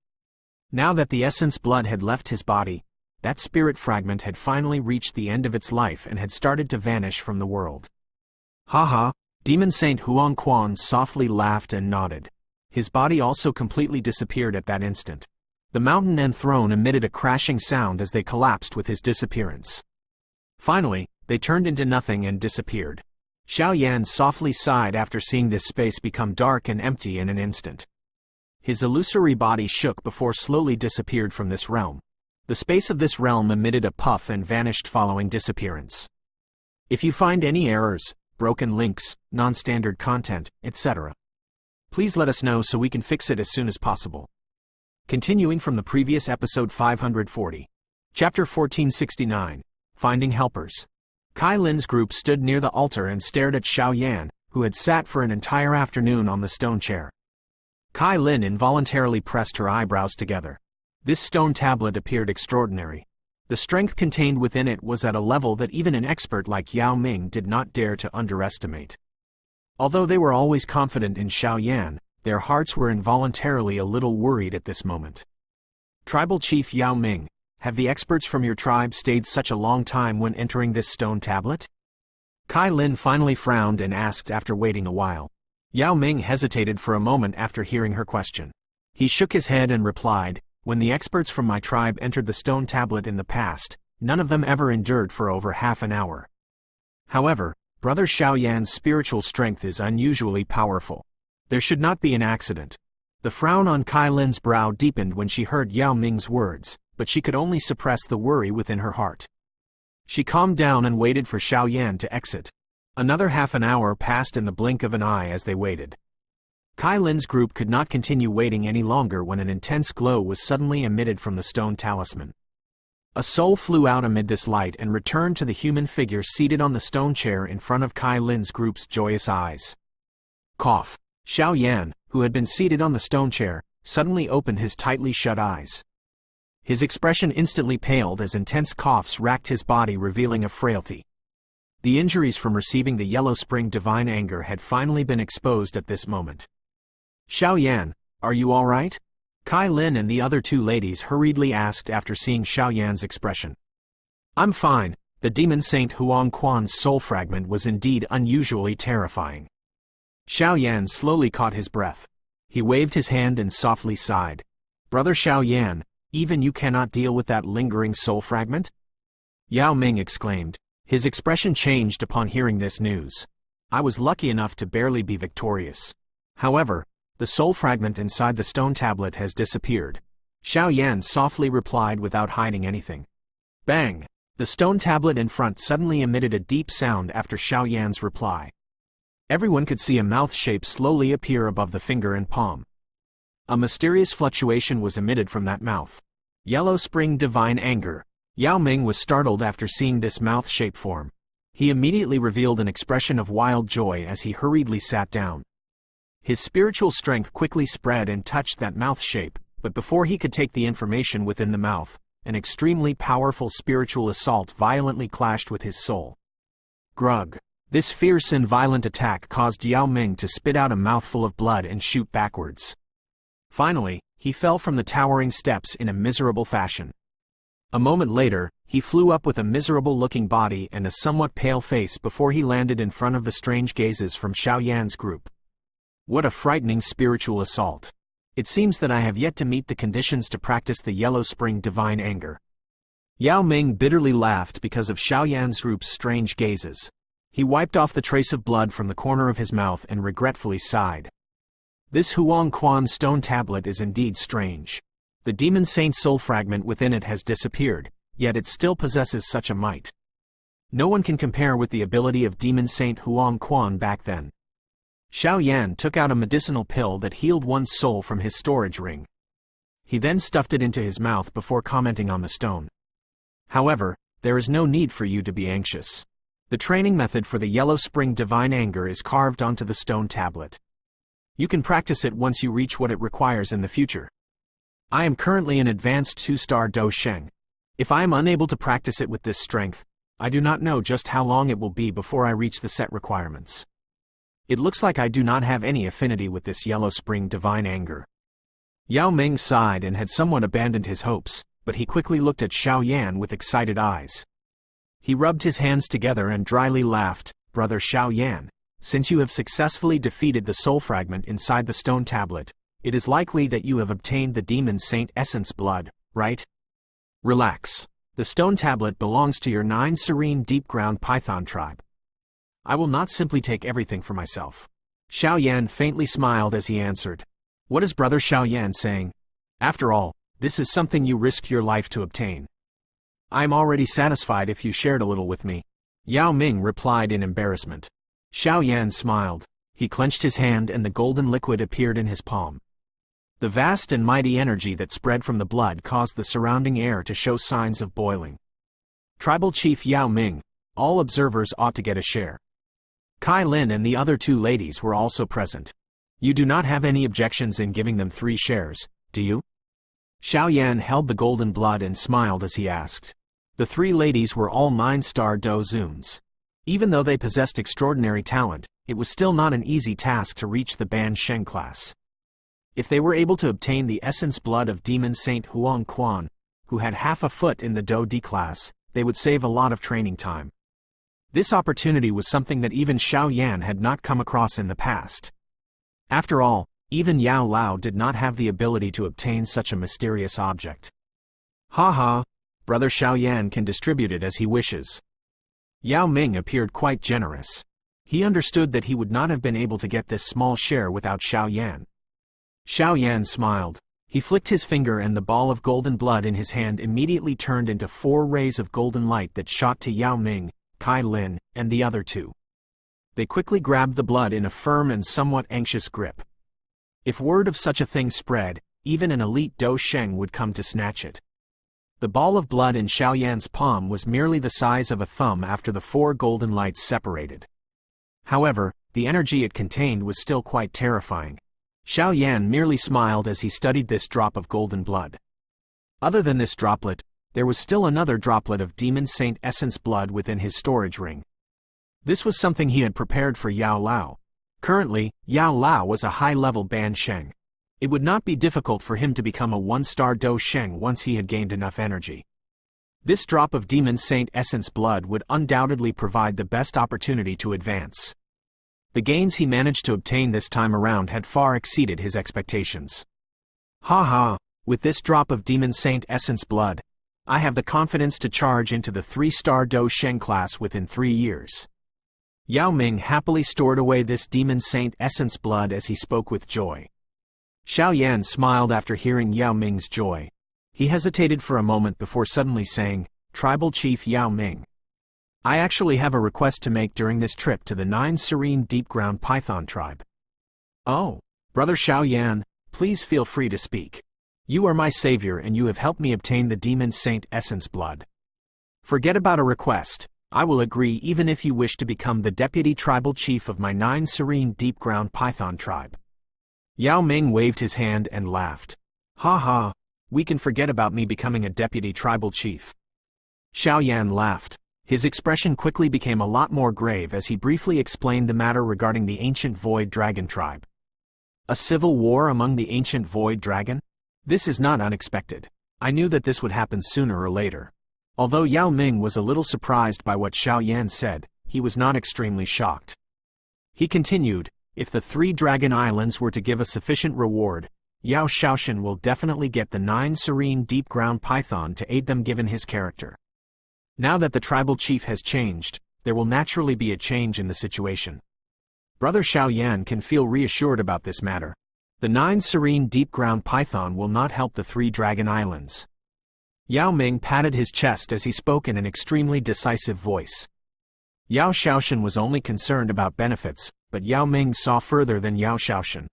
S1: Now that the essence blood had left his body, that spirit fragment had finally reached the end of its life and had started to vanish from the world. Haha, Demon Saint Huang Quan softly laughed and nodded. His body also completely disappeared at that instant. The mountain and throne emitted a crashing sound as they collapsed with his disappearance. Finally, they turned into nothing and disappeared. Xiaoyan softly sighed after seeing this space become dark and empty in an instant. His illusory body shook before slowly disappeared from this realm. The space of this realm emitted a puff and vanished following disappearance. If you find any errors, broken links, non-standard content, etc., please let us know so we can fix it as soon as possible. Continuing from the previous episode 540. Chapter 1469. Finding Helpers. Kai Lin's group stood near the altar and stared at Xiaoyan, who had sat for an entire afternoon on the stone chair. Kai Lin involuntarily pressed her eyebrows together. This stone tablet appeared extraordinary. The strength contained within it was at a level that even an expert like Yao Ming did not dare to underestimate. Although they were always confident in Xiaoyan, their hearts were involuntarily a little worried at this moment. Tribal Chief Yao Ming, have the experts from your tribe stayed such a long time when entering this stone tablet? Kai Lin finally frowned and asked after waiting a while. Yao Ming hesitated for a moment after hearing her question. He shook his head and replied, when the experts from my tribe entered the stone tablet in the past, none of them ever endured for over half an hour. However, Brother Xiaoyan's spiritual strength is unusually powerful. There should not be an accident. The frown on Kai Lin's brow deepened when she heard Yao Ming's words, but she could only suppress the worry within her heart. She calmed down and waited for Xiaoyan to exit. Another half an hour passed in the blink of an eye as they waited. Kai Lin's group could not continue waiting any longer when an intense glow was suddenly emitted from the stone talisman. A soul flew out amid this light and returned to the human figure seated on the stone chair in front of Kai Lin's group's joyous eyes. Cough. Xiaoyan, who had been seated on the stone chair, suddenly opened his tightly shut eyes. His expression instantly paled as intense coughs racked his body, revealing a frailty. The injuries from receiving the Yellow Spring Divine Anger had finally been exposed at this moment. Xiaoyan, are you all right? Kai Lin and the other two ladies hurriedly asked after seeing Xiaoyan's expression. I'm fine. The Demon Saint Huang Quan's soul fragment was indeed unusually terrifying. Xiaoyan slowly caught his breath. He waved his hand and softly sighed. Brother Xiaoyan, even you cannot deal with that lingering soul fragment? Yao Ming exclaimed. His expression changed upon hearing this news. I was lucky enough to barely be victorious. However, the soul fragment inside the stone tablet has disappeared. Xiaoyan softly replied without hiding anything. Bang! The stone tablet in front suddenly emitted a deep sound after Xiaoyan's reply. Everyone could see a mouth shape slowly appear above the finger and palm. A mysterious fluctuation was emitted from that mouth. Yellow Spring Divine Anger. Yao Ming was startled after seeing this mouth shape form. He immediately revealed an expression of wild joy as he hurriedly sat down. His spiritual strength quickly spread and touched that mouth shape, but before he could take the information within the mouth, an extremely powerful spiritual assault violently clashed with his soul. Grug. This fierce and violent attack caused Yao Ming to spit out a mouthful of blood and shoot backwards. Finally, he fell from the towering steps in a miserable fashion. A moment later, he flew up with a miserable-looking body and a somewhat pale face before he landed in front of the strange gazes from Xiao Yan's group. What a frightening spiritual assault. It seems that I have yet to meet the conditions to practice the Yellow Spring Divine Anger. Yao Ming bitterly laughed because of Xiao Yan's group's strange gazes. He wiped off the trace of blood from the corner of his mouth and regretfully sighed. This Huang Quan stone tablet is indeed strange. The demon saint soul fragment within it has disappeared, yet it still possesses such a might. No one can compare with the ability of demon saint Huang Quan back then. Xiao Yan took out a medicinal pill that healed one's soul from his storage ring. He then stuffed it into his mouth before commenting on the stone. However, there is no need for you to be anxious. The training method for the Yellow Spring Divine Anger is carved onto the stone tablet. You can practice it once you reach what it requires in the future. I am currently an advanced 2-star Do Sheng. If I am unable to practice it with this strength, I do not know just how long it will be before I reach the set requirements. It looks like I do not have any affinity with this Yellow Spring Divine Anger. Yao Ming sighed and had somewhat abandoned his hopes, but he quickly looked at Xiao Yan with excited eyes. He rubbed his hands together and dryly laughed. Brother Xiao Yan, since you have successfully defeated the soul fragment inside the stone tablet, it is likely that you have obtained the demon saint essence blood, right? Relax. The stone tablet belongs to your 9 serene deep ground python tribe. I will not simply take everything for myself. Xiao Yan faintly smiled as he answered. What is Brother Xiao Yan saying? After all, this is something you risked your life to obtain. I am already satisfied if you shared a little with me. Yao Ming replied in embarrassment. Xiao Yan smiled. He clenched his hand and the golden liquid appeared in his palm. The vast and mighty energy that spread from the blood caused the surrounding air to show signs of boiling. Tribal Chief Yao Ming, all observers ought to get a share. Kai Lin and the other 2 ladies were also present. You do not have any objections in giving them 3 shares, do you? Xiao Yan held the golden blood and smiled as he asked. The 3 ladies were all 9-star Do Zuns. Even though they possessed extraordinary talent, it was still not an easy task to reach the Ban Sheng class. If they were able to obtain the essence blood of Demon Saint Huang Quan, who had half a foot in the Do D class, they would save a lot of training time. This opportunity was something that even Xiao Yan had not come across in the past. After all, even Yao Lao did not have the ability to obtain such a mysterious object. Ha! Brother Xiao Yan can distribute it as he wishes. Yao Ming appeared quite generous. He understood that he would not have been able to get this small share without Xiao Yan. Xiao Yan smiled. He flicked his finger and the ball of golden blood in his hand immediately turned into 4 rays of golden light that shot to Yao Ming, Kai Lin, and the other 2. They quickly grabbed the blood in a firm and somewhat anxious grip. If word of such a thing spread, even an elite Do Sheng would come to snatch it. The ball of blood in Xiao Yan's palm was merely the size of a thumb after the 4 golden lights separated. However, the energy it contained was still quite terrifying. Xiao Yan merely smiled as he studied this drop of golden blood. Other than this droplet, there was still another droplet of Demon Saint Essence blood within his storage ring. This was something he had prepared for Yao Lao. Currently, Yao Lao was a high-level Ban Sheng. It would not be difficult for him to become a 1-star Do Sheng once he had gained enough energy. This drop of Demon Saint Essence blood would undoubtedly provide the best opportunity to advance. The gains he managed to obtain this time around had far exceeded his expectations. Ha! With this drop of Demon Saint Essence blood, I have the confidence to charge into the 3-star Do Sheng class within 3 years. Yao Ming happily stored away this Demon Saint Essence blood as he spoke with joy. Xiao Yan smiled after hearing Yao Ming's joy. He hesitated for a moment before suddenly saying, Tribal Chief Yao Ming, I actually have a request to make during this trip to the 9 serene deep ground python tribe. Oh, Brother Xiao Yan, please feel free to speak. You are my savior and you have helped me obtain the Demon Saint Essence blood. Forget about a request. I will agree even if you wish to become the deputy tribal chief of my 9 serene deep ground python tribe. Yao Ming waved his hand and laughed. Ha! we can forget about me becoming a deputy tribal chief." Xiao Yan laughed. His expression quickly became a lot more grave as he briefly explained the matter regarding the ancient Void Dragon tribe. A civil war among the ancient Void Dragon? This is not unexpected. I knew that this would happen sooner or later. Although Yao Ming was a little surprised by what Xiao Yan said, he was not extremely shocked. He continued, "If the 3 Dragon Islands were to give a sufficient reward, Yao Shaoshan will definitely get the 9 serene deep ground python to aid them given his character. Now that the tribal chief has changed, there will naturally be a change in the situation. Brother Xiao Yan can feel reassured about this matter. The 9 serene deep ground python will not help the 3 Dragon Islands." Yao Ming patted his chest as he spoke in an extremely decisive voice. Yao Shaoshan was only concerned about benefits, but Yao Ming saw further than Yao Shaoshan.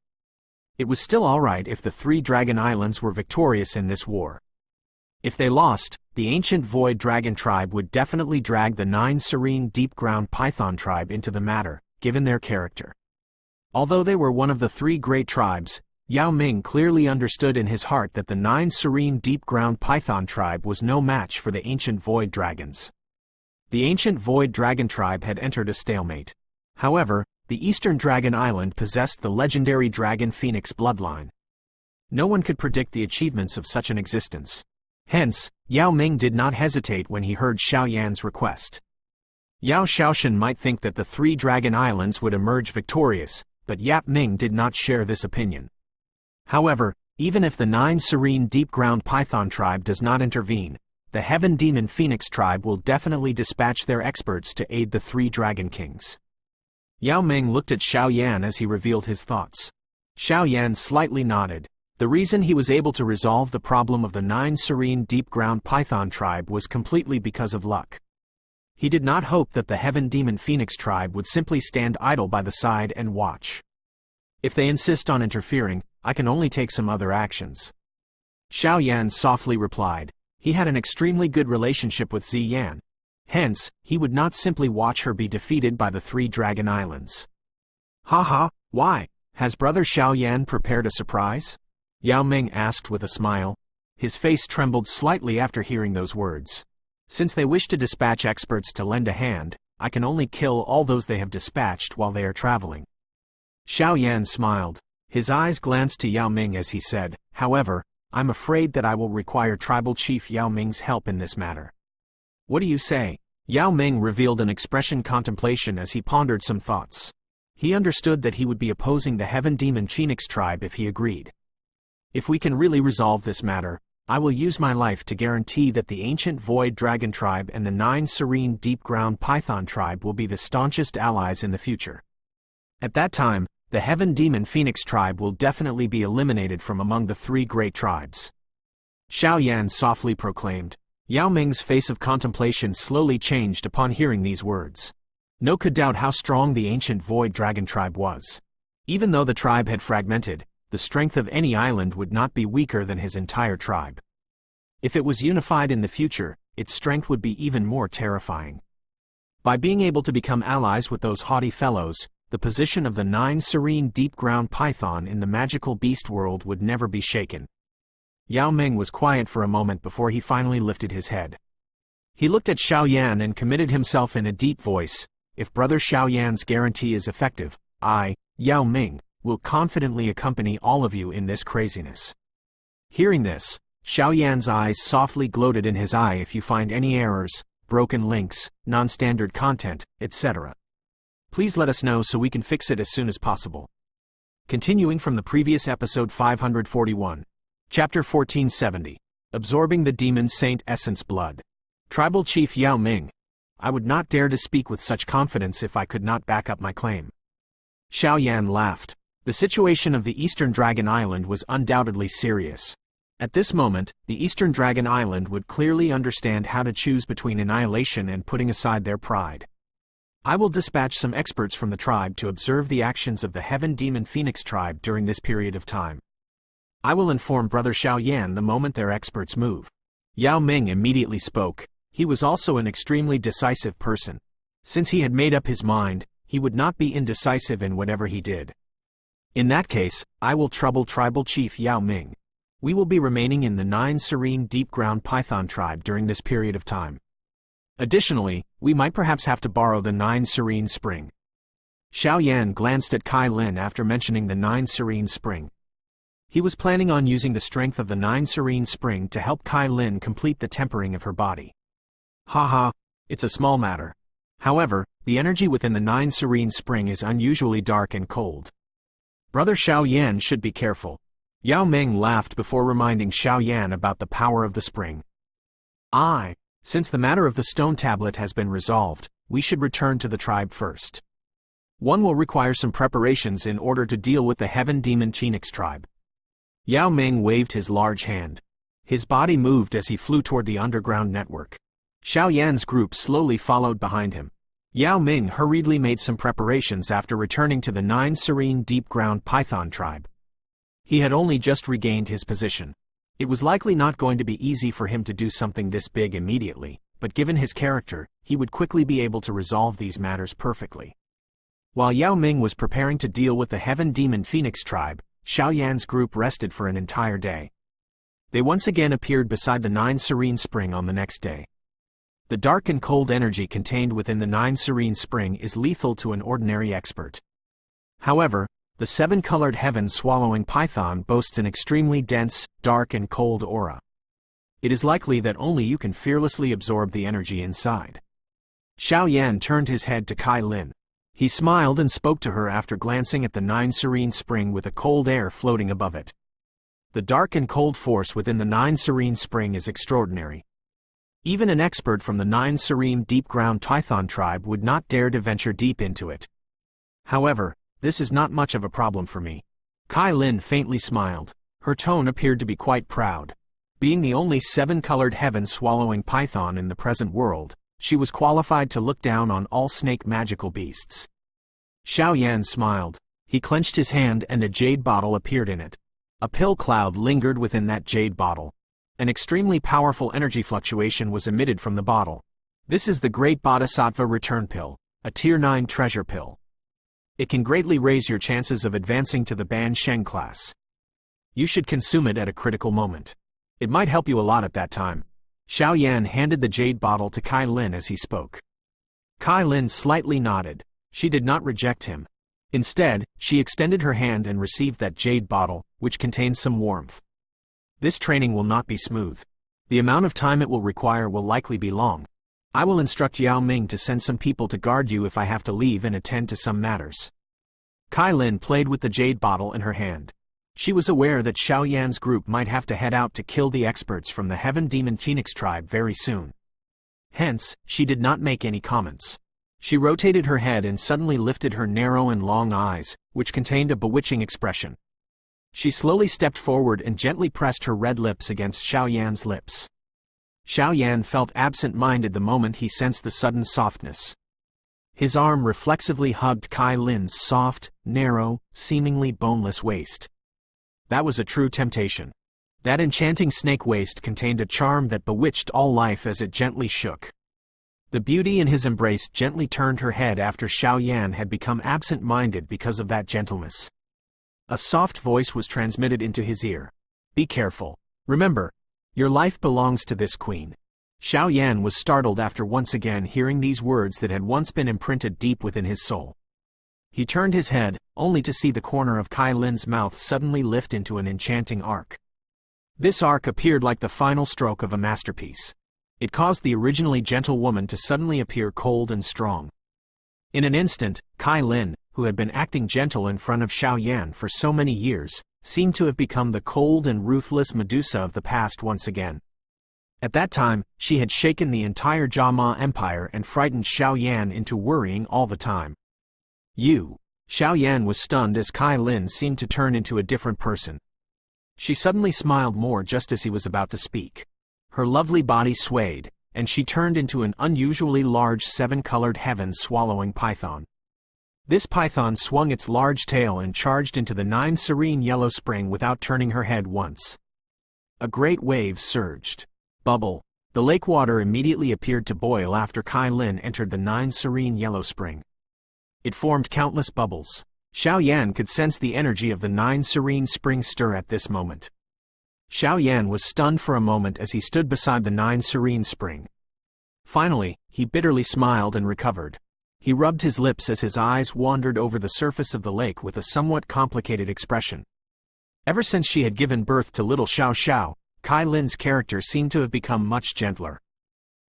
S1: It was still alright if the 3 Dragon Islands were victorious in this war. If they lost, the ancient Void Dragon tribe would definitely drag the 9 serene deep ground python tribe into the matter, given their character. Although they were one of the 3 great tribes, Yao Ming clearly understood in his heart that the 9 serene deep ground python tribe was no match for the ancient Void Dragons. The ancient Void Dragon tribe had entered a stalemate. However, the Eastern Dragon Island possessed the legendary Dragon Phoenix bloodline. No one could predict the achievements of such an existence. Hence, Yao Ming did not hesitate when he heard Xiao Yan's request. Yao Shaoshan might think that the 3 Dragon Islands would emerge victorious, but Yao Ming did not share this opinion. However, even if the 9 serene deep ground python tribe does not intervene, the Heaven Demon Phoenix tribe will definitely dispatch their experts to aid the 3 Dragon Kings. Yao Ming looked at Xiao Yan as he revealed his thoughts. Xiao Yan slightly nodded. The reason he was able to resolve the problem of the 9 serene deep ground python tribe was completely because of luck. He did not hope that the Heaven Demon Phoenix tribe would simply stand idle by the side and watch. If they insist on interfering, I can only take some other actions. Xiao Yan softly replied. He had an extremely good relationship with Zi Yan. Hence, he would not simply watch her be defeated by the 3 Dragon Islands. "Haha, why? Has Brother Xiao Yan prepared a surprise?" Yao Ming asked with a smile. His face trembled slightly after hearing those words. "Since they wish to dispatch experts to lend a hand, I can only kill all those they have dispatched while they are traveling." Xiao Yan smiled. His eyes glanced to Yao Ming as he said, "However, I'm afraid that I will require Tribal Chief Yao Ming's help in this matter." "What do you say?" Yao Ming revealed an expression contemplation as he pondered some thoughts. He understood that he would be opposing the Heaven Demon Phoenix tribe if he agreed. "If we can really resolve this matter, I will use my life to guarantee that the ancient Void Dragon tribe and the 9 serene deep ground python tribe will be the staunchest allies in the future. At that time, the Heaven Demon Phoenix tribe will definitely be eliminated from among the 3 great tribes." Xiao Yan softly proclaimed. Yao Ming's face of contemplation slowly changed upon hearing these words. No could doubt how strong the ancient Void Dragon tribe was. Even though the tribe had fragmented, the strength of any island would not be weaker than his entire tribe. If it was unified in the future, its strength would be even more terrifying. By being able to become allies with those haughty fellows, the position of the 9 serene deep ground python in the magical beast world would never be shaken. Yao Ming was quiet for a moment before he finally lifted his head. He looked at Xiao Yan and committed himself in a deep voice. "If Brother Xiao Yan's guarantee is effective, I, Yao Ming, will confidently accompany all of you in this craziness." Hearing this, Xiao Yan's eyes softly gloated in his eye. "If you find any errors, broken links, non-standard content, etc., please let us know so we can fix it as soon as possible." Continuing from the previous episode 541. Chapter 1470. Absorbing the Demon Saint Essence Blood. Tribal Chief Yao Ming. I would not dare to speak with such confidence if I could not back up my claim. Xiao Yan laughed. The situation of the Eastern Dragon Island was undoubtedly serious. At this moment, the Eastern Dragon Island would clearly understand how to choose between annihilation and putting aside their pride. I will dispatch some experts from the tribe to observe the actions of the Heaven Demon Phoenix tribe during this period of time. I will inform Brother Xiao Yan the moment their experts move. Yao Ming immediately spoke. He was also an extremely decisive person. Since he had made up his mind, he would not be indecisive in whatever he did. In that case, I will trouble Tribal Chief Yao Ming. We will be remaining in the 9 serene deep-ground python tribe during this period of time. Additionally, we might perhaps have to borrow the 9 serene spring. Xiao Yan glanced at Kai Lin after mentioning the 9 serene spring. He was planning on using the strength of the 9 serene spring to help Kai Lin complete the tempering of her body. Haha, it's a small matter. However, the energy within the 9 serene spring is unusually dark and cold. Brother Xiao Yan should be careful. Yao Ming laughed before reminding Xiao Yan about the power of the spring. Since the matter of the stone tablet has been resolved, we should return to the tribe first. One will require some preparations in order to deal with the Heaven Demon Phoenix tribe. Yao Ming waved his large hand. His body moved as he flew toward the underground network. Xiao Yan's group slowly followed behind him. Yao Ming hurriedly made some preparations after returning to the 9 serene deep-ground python tribe. He had only just regained his position. It was likely not going to be easy for him to do something this big immediately, but given his character, he would quickly be able to resolve these matters perfectly. While Yao Ming was preparing to deal with the Heaven Demon Phoenix tribe, Xiao Yan's group rested for an entire day. They once again appeared beside the 9 serene spring on the next day. The dark and cold energy contained within the 9 serene spring is lethal to an ordinary expert. However, the 7-colored heaven-swallowing python boasts an extremely dense, dark and cold aura. It is likely that only you can fearlessly absorb the energy inside. Xiao Yan turned his head to Kai Lin. He smiled and spoke to her after glancing at the 9 serene spring with a cold air floating above it. The dark and cold force within the 9 serene spring is extraordinary. Even an expert from the 9 serene deep-ground python tribe would not dare to venture deep into it. However, this is not much of a problem for me. Kai Lin faintly smiled. Her tone appeared to be quite proud. Being the only 7-colored heaven-swallowing python in the present world, she was qualified to look down on all snake magical beasts. Xiao Yan smiled. He clenched his hand and a jade bottle appeared in it. A pill cloud lingered within that jade bottle. An extremely powerful energy fluctuation was emitted from the bottle. This is the Great Bodhisattva Return Pill, a Tier 9 treasure pill. It can greatly raise your chances of advancing to the Ban Sheng class. You should consume it at a critical moment. It might help you a lot at that time. Xiao Yan handed the jade bottle to Kai Lin as he spoke. Kai Lin slightly nodded. She did not reject him. Instead, she extended her hand and received that jade bottle, which contains some warmth. This training will not be smooth. The amount of time it will require will likely be long. I will instruct Yao Ming to send some people to guard you if I have to leave and attend to some matters. Kai Lin played with the jade bottle in her hand. She was aware that Xiao Yan's group might have to head out to kill the experts from the Heaven Demon Phoenix tribe very soon. Hence, she did not make any comments. She rotated her head and suddenly lifted her narrow and long eyes, which contained a bewitching expression. She slowly stepped forward and gently pressed her red lips against Xiao Yan's lips. Xiao Yan felt absent-minded the moment he sensed the sudden softness. His arm reflexively hugged Kai Lin's soft, narrow, seemingly boneless waist. That was a true temptation. That enchanting snake waist contained a charm that bewitched all life as it gently shook. The beauty in his embrace gently turned her head after Xiao Yan had become absent-minded because of that gentleness. A soft voice was transmitted into his ear. Be careful. Remember, your life belongs to this queen. Xiao Yan was startled after once again hearing these words that had once been imprinted deep within his soul. He turned his head, only to see the corner of Kai Lin's mouth suddenly lift into an enchanting arc. This arc appeared like the final stroke of a masterpiece. It caused the originally gentle woman to suddenly appear cold and strong. In an instant, Kai Lin, who had been acting gentle in front of Xiao Yan for so many years, seemed to have become the cold and ruthless Medusa of the past once again. At that time, she had shaken the entire Jia Empire and frightened Xiao Yan into worrying all the time. Xiao Yan was stunned as Kai Lin seemed to turn into a different person. She suddenly smiled more just as he was about to speak. Her lovely body swayed, and she turned into an unusually large 7-colored heaven-swallowing python. This python swung its large tail and charged into the 9 serene yellow spring without turning her head once. A great wave surged. Bubble. The lake water immediately appeared to boil after Kai Lin entered the 9 serene yellow spring. It formed countless bubbles. Xiao Yan could sense the energy of the 9 serene spring stir at this moment. Xiao Yan was stunned for a moment as he stood beside the 9 serene spring. Finally, he bitterly smiled and recovered. He rubbed his lips as his eyes wandered over the surface of the lake with a somewhat complicated expression. Ever since she had given birth to little Xiao Xiao, Kai Lin's character seemed to have become much gentler.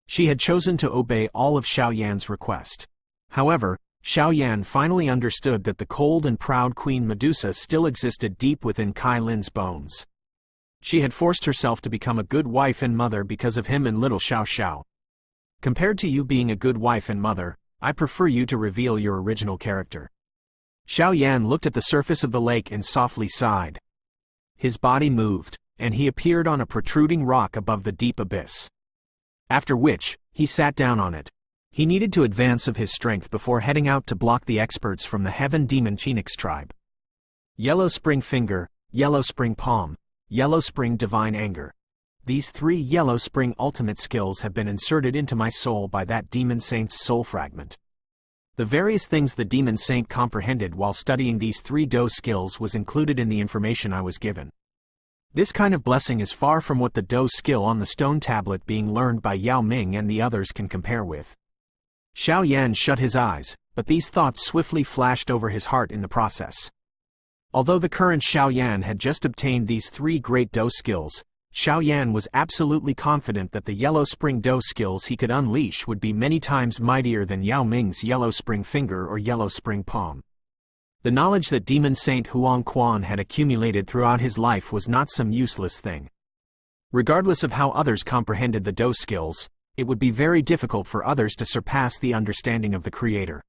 S1: She had chosen to obey all of Xiao Yan's request. However, Xiao Yan finally understood that the cold and proud Queen Medusa still existed deep within Kai Lin's bones. She had forced herself to become a good wife and mother because of him and little Xiao Xiao. Compared to you being a good wife and mother, I prefer you to reveal your original character. Xiao Yan looked at the surface of the lake and softly sighed. His body moved, and he appeared on a protruding rock above the deep abyss. After which, he sat down on it. He needed to advance of his strength before heading out to block the experts from the Heaven Demon Phoenix tribe. Yellow Spring Finger, Yellow Spring Palm, Yellow Spring Divine Anger. These 3 Yellow Spring ultimate skills have been inserted into my soul by that Demon Saint's soul fragment. The various things the Demon Saint comprehended while studying these 3 Do skills was included in the information I was given. This kind of blessing is far from what the Do skill on the stone tablet being learned by Yao Ming and the others can compare with. Xiao Yan shut his eyes, but these thoughts swiftly flashed over his heart in the process. Although the current Xiao Yan had just obtained these 3 great Do skills, Xiao Yan was absolutely confident that the Yellow Spring Do skills he could unleash would be many times mightier than Yao Ming's Yellow Spring Finger or Yellow Spring Palm. The knowledge that Demon Saint Huang Quan had accumulated throughout his life was not some useless thing. Regardless of how others comprehended the Do skills, it would be very difficult for others to surpass the understanding of the Creator.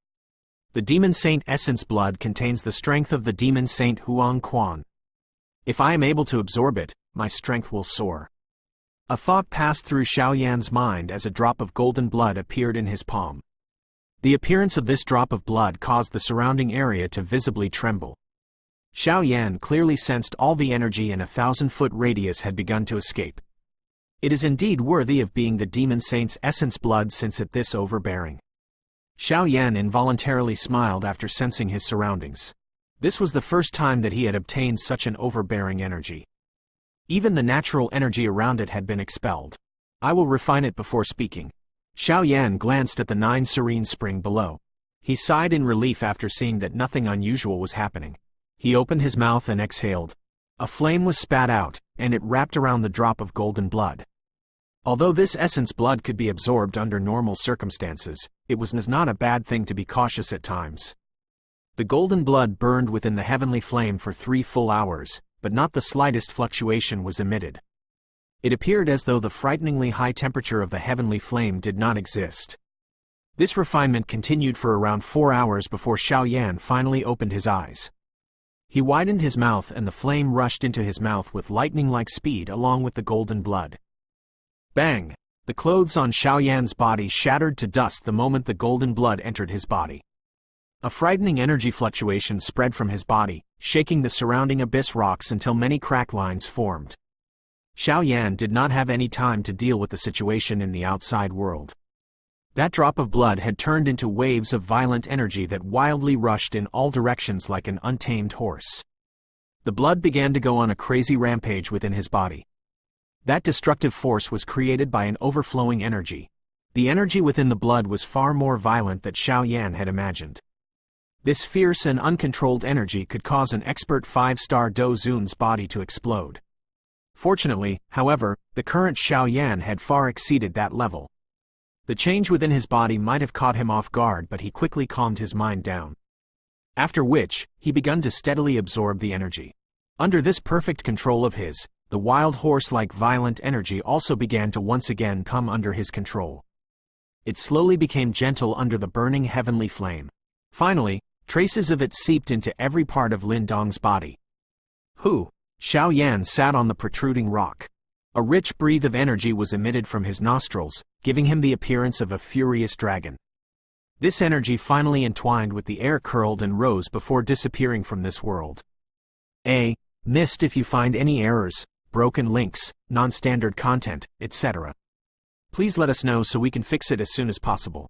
S1: The Demon Saint Essence Blood contains the strength of the Demon Saint Huang Quan. If I am able to absorb it, my strength will soar. A thought passed through Xiao Yan's mind as a drop of golden blood appeared in his palm. The appearance of this drop of blood caused the surrounding area to visibly tremble. Xiao Yan clearly sensed all the energy in a 1,000-foot radius had begun to escape. It is indeed worthy of being the Demon Saint's essence blood since it this overbearing. Xiao Yan involuntarily smiled after sensing his surroundings. This was the first time that he had obtained such an overbearing energy. Even the natural energy around it had been expelled. I will refine it before speaking. Xiao Yan glanced at the 9 serene spring below. He sighed in relief after seeing that nothing unusual was happening. He opened his mouth and exhaled. A flame was spat out, and it wrapped around the drop of golden blood. Although this essence blood could be absorbed under normal circumstances, it was not a bad thing to be cautious at times. The golden blood burned within the heavenly flame for 3 full hours, but not the slightest fluctuation was emitted. It appeared as though the frighteningly high temperature of the heavenly flame did not exist. This refinement continued for around 4 hours before Xiao Yan finally opened his eyes. He widened his mouth and the flame rushed into his mouth with lightning-like speed along with the golden blood. Bang! The clothes on Xiao Yan's body shattered to dust the moment the golden blood entered his body. A frightening energy fluctuation spread from his body, shaking the surrounding abyss rocks until many crack lines formed. Xiao Yan did not have any time to deal with the situation in the outside world. That drop of blood had turned into waves of violent energy that wildly rushed in all directions like an untamed horse. The blood began to go on a crazy rampage within his body. That destructive force was created by an overflowing energy. The energy within the blood was far more violent than Xiao Yan had imagined. This fierce and uncontrolled energy could cause an expert 5-star Do Zun's body to explode. Fortunately, however, the current Xiao Yan had far exceeded that level. The change within his body might have caught him off guard, but he quickly calmed his mind down. After which, he began to steadily absorb the energy. Under this perfect control of his, the wild horse-like violent energy also began to once again come under his control. It slowly became gentle under the burning heavenly flame. Finally, traces of it seeped into every part of Lin Dong's body. Xiao Yan sat on the protruding rock. A rich breath of energy was emitted from his nostrils, giving him the appearance of a furious dragon. This energy finally entwined with the air curled and rose before disappearing from this world. Missed if you find any errors, broken links, non-standard content, etc. Please let us know so we can fix it as soon as possible.